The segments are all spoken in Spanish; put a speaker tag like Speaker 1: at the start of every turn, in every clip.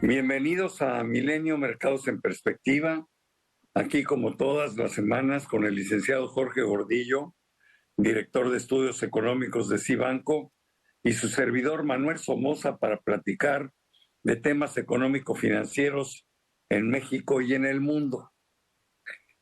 Speaker 1: Bienvenidos a Milenio Mercados en Perspectiva, aquí como todas las semanas con el licenciado Jorge Gordillo, director de estudios económicos de Cibanco, y su servidor Manuel Somoza para platicar de temas económico-financieros en México y en el mundo.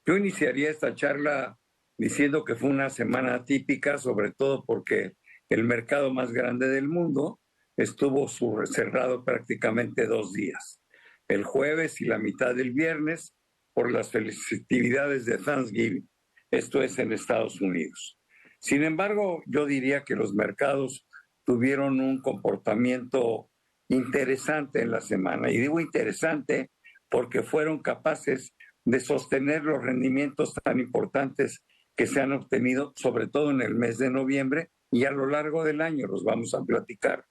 Speaker 1: Yo iniciaría esta charla diciendo que fue una semana atípica, sobre todo porque el mercado más grande del mundo estuvo cerrado prácticamente 2 días, el jueves y la mitad del viernes, por las festividades de Thanksgiving, esto es en Estados Unidos. Sin embargo, yo diría que los mercados tuvieron un comportamiento interesante en la semana, y digo interesante porque fueron capaces de sostener los rendimientos tan importantes que se han obtenido, sobre todo en el mes de noviembre y a lo largo del año, los vamos a platicar.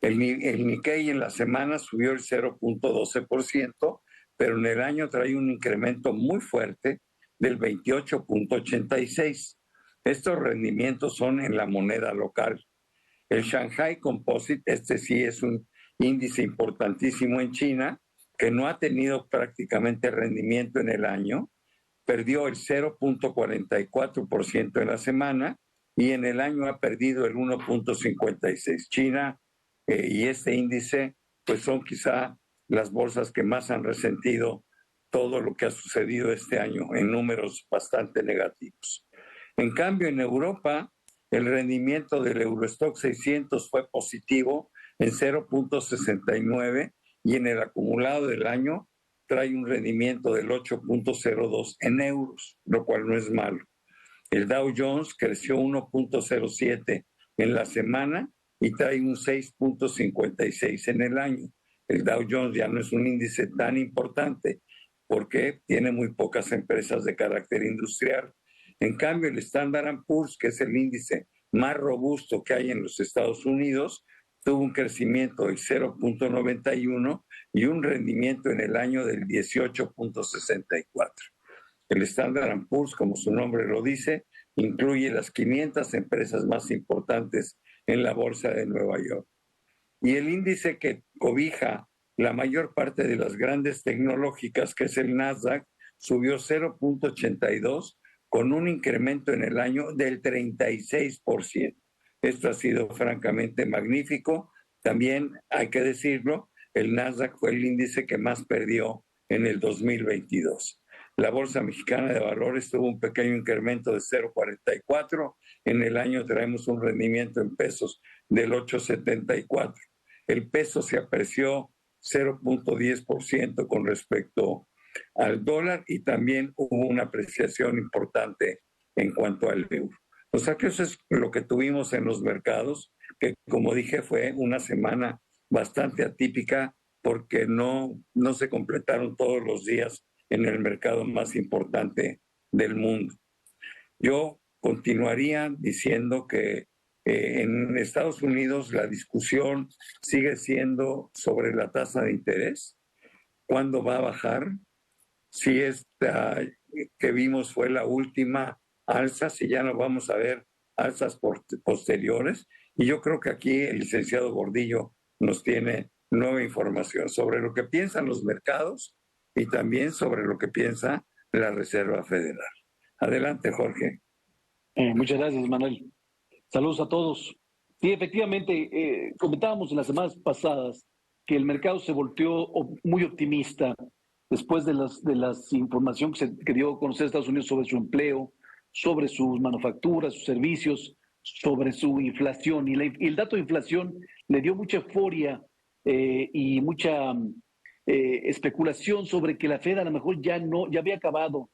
Speaker 1: El Nikkei en la semana subió el 0.12%, pero en el año trae un incremento muy fuerte del 28.86%. Estos rendimientos son en la moneda local. El Shanghai Composite, este sí es un índice importantísimo en China, que no ha tenido prácticamente rendimiento en el año, perdió el 0.44% en la semana y en el año ha perdido el 1.56%. China y este índice pues son quizá las bolsas que más han resentido todo lo que ha sucedido este año en números bastante negativos. En cambio, en Europa, el rendimiento del Eurostock 600 fue positivo en 0.69 y en el acumulado del año trae un rendimiento del 8.02 en euros, lo cual no es malo. El Dow Jones creció 1.07 en la semana y trae un 6.56 en el año. El Dow Jones ya no es un índice tan importante porque tiene muy pocas empresas de carácter industrial. En cambio, el Standard & Poor's, que es el índice más robusto que hay en los Estados Unidos, tuvo un crecimiento del 0.91 y un rendimiento en el año del 18.64. El Standard & Poor's, como su nombre lo dice, incluye las 500 empresas más importantes en la bolsa de Nueva York. Y el índice que cobija la mayor parte de las grandes tecnológicas, que es el Nasdaq, subió 0.82 con un incremento en el año del 36%. Esto ha sido francamente magnífico. También hay que decirlo, el Nasdaq fue el índice que más perdió en el 2022. La Bolsa Mexicana de Valores tuvo un pequeño incremento de 0.44. En el año traemos un rendimiento en pesos del 8.74. El peso se apreció 0.10% con respecto al dólar y también hubo una apreciación importante en cuanto al euro. O sea que eso es lo que tuvimos en los mercados, que como dije fue una semana bastante atípica porque no se completaron todos los días en el mercado más importante del mundo. Yo continuaría diciendo que en Estados Unidos la discusión sigue siendo sobre la tasa de interés, cuándo va a bajar, si esta que vimos fue la última alza, si ya no vamos a ver alzas posteriores. Y yo creo que aquí el licenciado Gordillo nos tiene nueva información sobre lo que piensan los mercados y también sobre lo que piensa la Reserva Federal. Adelante, Jorge.
Speaker 2: Muchas gracias, Manuel. Saludos a todos. Sí, efectivamente, comentábamos en las semanas pasadas que el mercado se volteó muy optimista después de las información que dio a conocer Estados Unidos sobre su empleo, sobre sus manufacturas, sus servicios, sobre su inflación. Y el dato de inflación le dio mucha euforia y mucha especulación sobre que la Fed a lo mejor ya habría acabado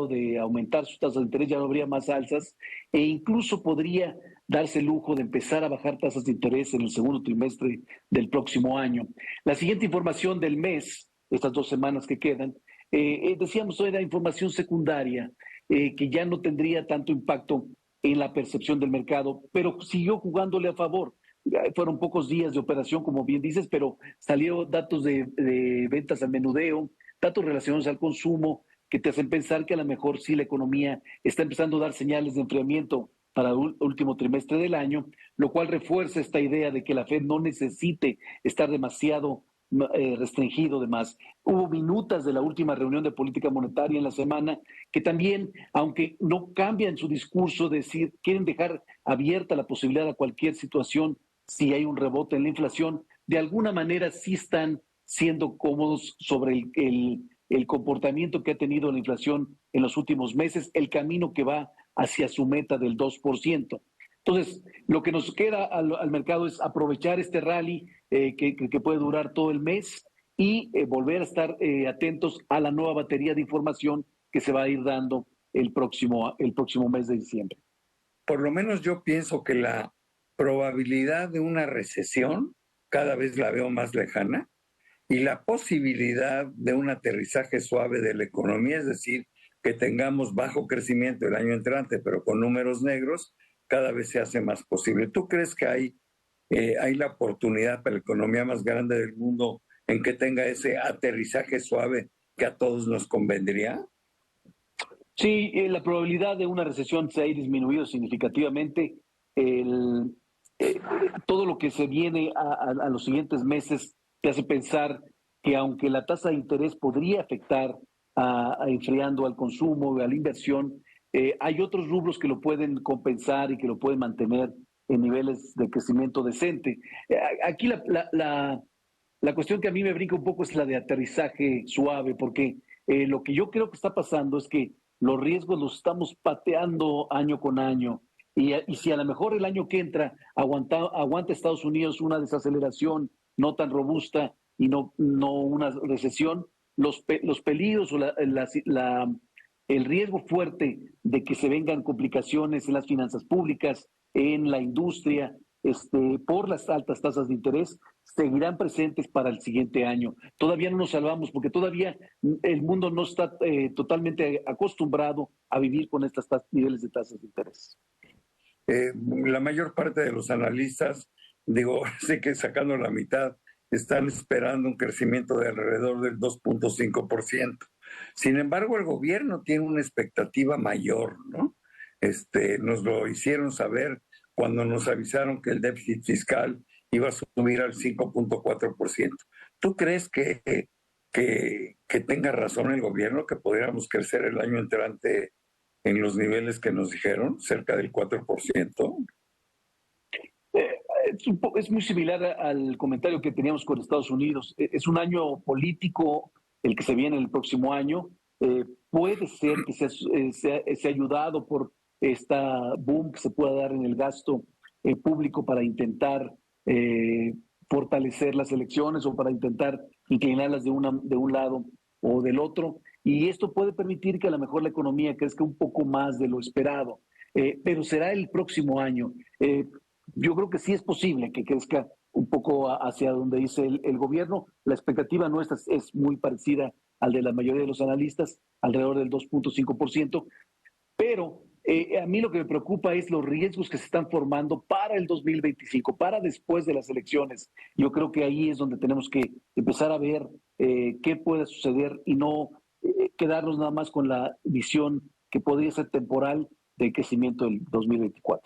Speaker 2: de aumentar sus tasas de interés, ya no habría más alzas, e incluso podría darse el lujo de empezar a bajar tasas de interés en el segundo trimestre del próximo año. La siguiente información del mes, estas 2 semanas que quedan, decíamos, era información secundaria, que ya no tendría tanto impacto en la percepción del mercado, pero siguió jugándole a favor. Fueron pocos días de operación, como bien dices, pero salieron datos de ventas al menudeo, datos relacionados al consumo, que te hacen pensar que a lo mejor sí la economía está empezando a dar señales de enfriamiento para el último trimestre del año, lo cual refuerza esta idea de que la Fed no necesite estar demasiado restringido de más. Hubo minutas de la última reunión de política monetaria en la semana que también, aunque no cambian su discurso, decir, quieren dejar abierta la posibilidad a cualquier situación si hay un rebote en la inflación, de alguna manera sí están siendo cómodos sobre el comportamiento que ha tenido la inflación en los últimos meses, el camino que va hacia su meta del 2%. Entonces, lo que nos queda al mercado es aprovechar este rally que puede durar todo el mes y volver a estar atentos a la nueva batería de información que se va a ir dando el próximo mes de diciembre.
Speaker 1: Por lo menos yo pienso que la probabilidad de una recesión cada vez la veo más lejana y la posibilidad de un aterrizaje suave de la economía, es decir, que tengamos bajo crecimiento el año entrante, pero con números negros, cada vez se hace más posible. ¿Tú crees que hay la oportunidad para la economía más grande del mundo en que tenga ese aterrizaje suave que a todos nos convendría?
Speaker 2: Sí, la probabilidad de una recesión se ha disminuido significativamente. El, Todo lo que se viene a los siguientes meses te hace pensar que aunque la tasa de interés podría afectar a enfriando al consumo y a la inversión, hay otros rubros que lo pueden compensar y que lo pueden mantener en niveles de crecimiento decente. Aquí la cuestión que a mí me brinca un poco es la de aterrizaje suave, porque lo que yo creo que está pasando es que los riesgos los estamos pateando año con año. Y si a lo mejor el año que entra aguanta Estados Unidos una desaceleración no tan robusta y no una recesión, los peligros o el riesgo fuerte de que se vengan complicaciones en las finanzas públicas, en la industria, por las altas tasas de interés, seguirán presentes para el siguiente año. Todavía no nos salvamos porque todavía el mundo no está totalmente acostumbrado a vivir con estos niveles de tasas de interés.
Speaker 1: La mayor parte de los analistas, digo, sé que sacando la mitad, están esperando un crecimiento de alrededor del 2.5%. Sin embargo, el gobierno tiene una expectativa mayor, ¿no? Nos lo hicieron saber cuando nos avisaron que el déficit fiscal iba a subir al 5.4%. ¿Tú crees que tenga razón el gobierno, que podríamos crecer el año entrante en los niveles que nos dijeron, cerca del 4%?
Speaker 2: Es muy similar al comentario que teníamos con Estados Unidos. Es un año político el que se viene el próximo año. Puede ser que sea ayudado por esta boom que se pueda dar en el gasto público para intentar fortalecer las elecciones o para intentar inclinarlas de un lado o del otro. Y esto puede permitir que a lo mejor la economía crezca un poco más de lo esperado. Pero será el próximo año. Yo creo que sí es posible que crezca un poco hacia donde dice el gobierno. La expectativa nuestra es muy parecida al de la mayoría de los analistas, alrededor del 2.5%, pero a mí lo que me preocupa es los riesgos que se están formando para el 2025, para después de las elecciones. Yo creo que ahí es donde tenemos que empezar a ver qué puede suceder y no quedarnos nada más con la visión que podría ser temporal del crecimiento del 2024.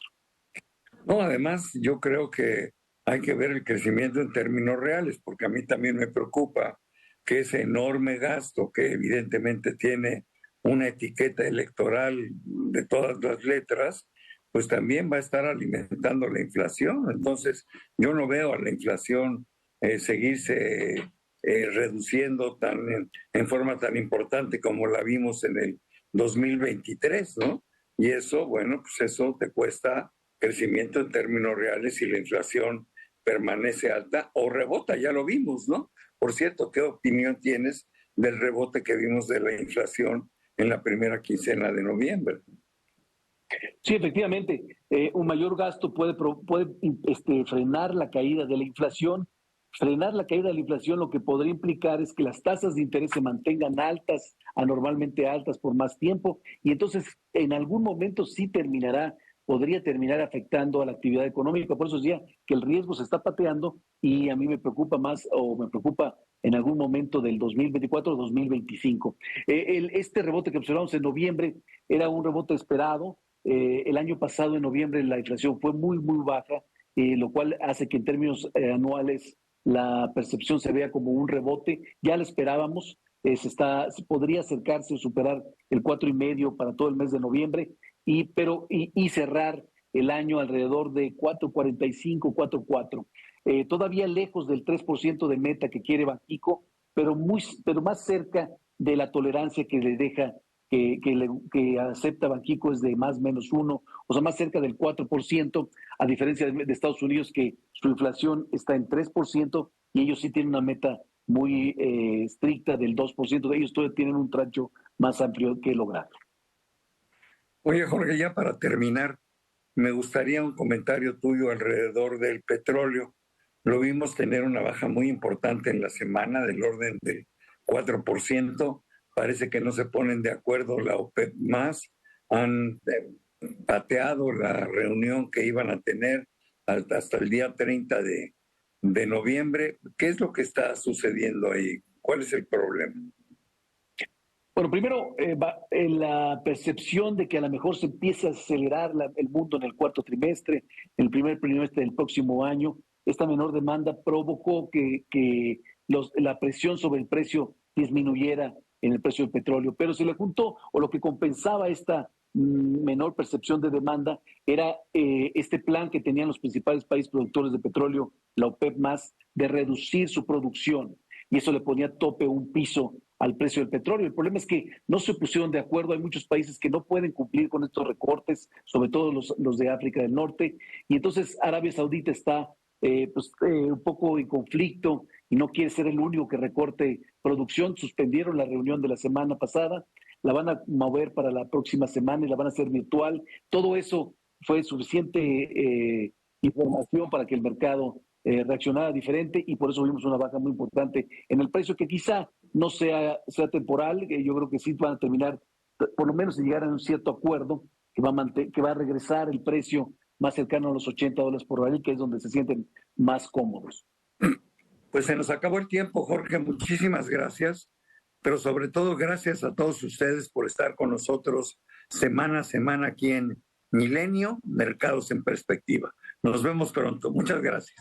Speaker 1: No, además yo creo que hay que ver el crecimiento en términos reales, porque a mí también me preocupa que ese enorme gasto que evidentemente tiene una etiqueta electoral de todas las letras, pues también va a estar alimentando la inflación. Entonces, yo no veo a la inflación seguirse reduciendo en forma tan importante como la vimos en el 2023, ¿no? Y eso, bueno, pues eso te cuesta crecimiento en términos reales y la inflación permanece alta o rebota, ya lo vimos, ¿no? Por cierto, ¿qué opinión tienes del rebote que vimos de la inflación en la primera quincena de noviembre?
Speaker 2: Sí, efectivamente, un mayor gasto puede frenar la caída de la inflación. Frenar la caída de la inflación lo que podría implicar es que las tasas de interés se mantengan altas, anormalmente altas por más tiempo, y entonces en algún momento sí podría terminar afectando a la actividad económica. Por eso decía que el riesgo se está pateando y a mí me preocupa más o me preocupa en algún momento del 2024 o 2025. Este rebote que observamos en noviembre era un rebote esperado. El año pasado, en noviembre, la inflación fue muy, muy baja, lo cual hace que en términos anuales la percepción se vea como un rebote. Ya lo esperábamos, podría acercarse o superar el 4,5 para todo el mes de noviembre y cerrar el año alrededor de 4,45, 4,4. Todavía lejos del 3% de meta que quiere Banxico, pero más cerca de la tolerancia que le deja, que acepta Banxico es de más o menos 1, o sea, más cerca del 4%, a diferencia de Estados Unidos, que su inflación está en 3% y ellos sí tienen una meta muy estricta del 2%. Ellos todavía tienen un trancho más amplio que lograr.
Speaker 1: Oye, Jorge, ya para terminar, me gustaría un comentario tuyo alrededor del petróleo. Lo vimos tener una baja muy importante en la semana, del orden del 4%. Parece que no se ponen de acuerdo la OPEP más. Han pateado la reunión que iban a tener hasta el día 30 de noviembre. ¿Qué es lo que está sucediendo ahí? ¿Cuál es el problema?
Speaker 2: Bueno, primero, la percepción de que a lo mejor se empieza a acelerar el mundo en el cuarto trimestre, en el primer trimestre del próximo año. Esta menor demanda provocó que la presión sobre el precio disminuyera en el precio del petróleo, pero se le juntó, o lo que compensaba esta menor percepción de demanda, era este plan que tenían los principales países productores de petróleo, la OPEP+, de reducir su producción, y eso le ponía tope, un piso al precio del petróleo. El problema es que no se pusieron de acuerdo. Hay muchos países que no pueden cumplir con estos recortes, sobre todo los de África del Norte, y entonces Arabia Saudita está un poco en conflicto y no quiere ser el único que recorte producción. Suspendieron la reunión de la semana pasada, la van a mover para la próxima semana y la van a hacer virtual. Todo eso fue suficiente información para que el mercado reaccionara diferente, y por eso vimos una baja muy importante en el precio, que quizá no sea temporal. Yo creo que sí van a terminar, por lo menos, de llegar a un cierto acuerdo que va a regresar el precio más cercano a los $80 por barril, que es donde se sienten más cómodos.
Speaker 1: Pues se nos acabó el tiempo, Jorge. Muchísimas gracias, pero sobre todo gracias a todos ustedes por estar con nosotros semana a semana aquí en Milenio, Mercados en Perspectiva. Nos vemos pronto. Muchas gracias.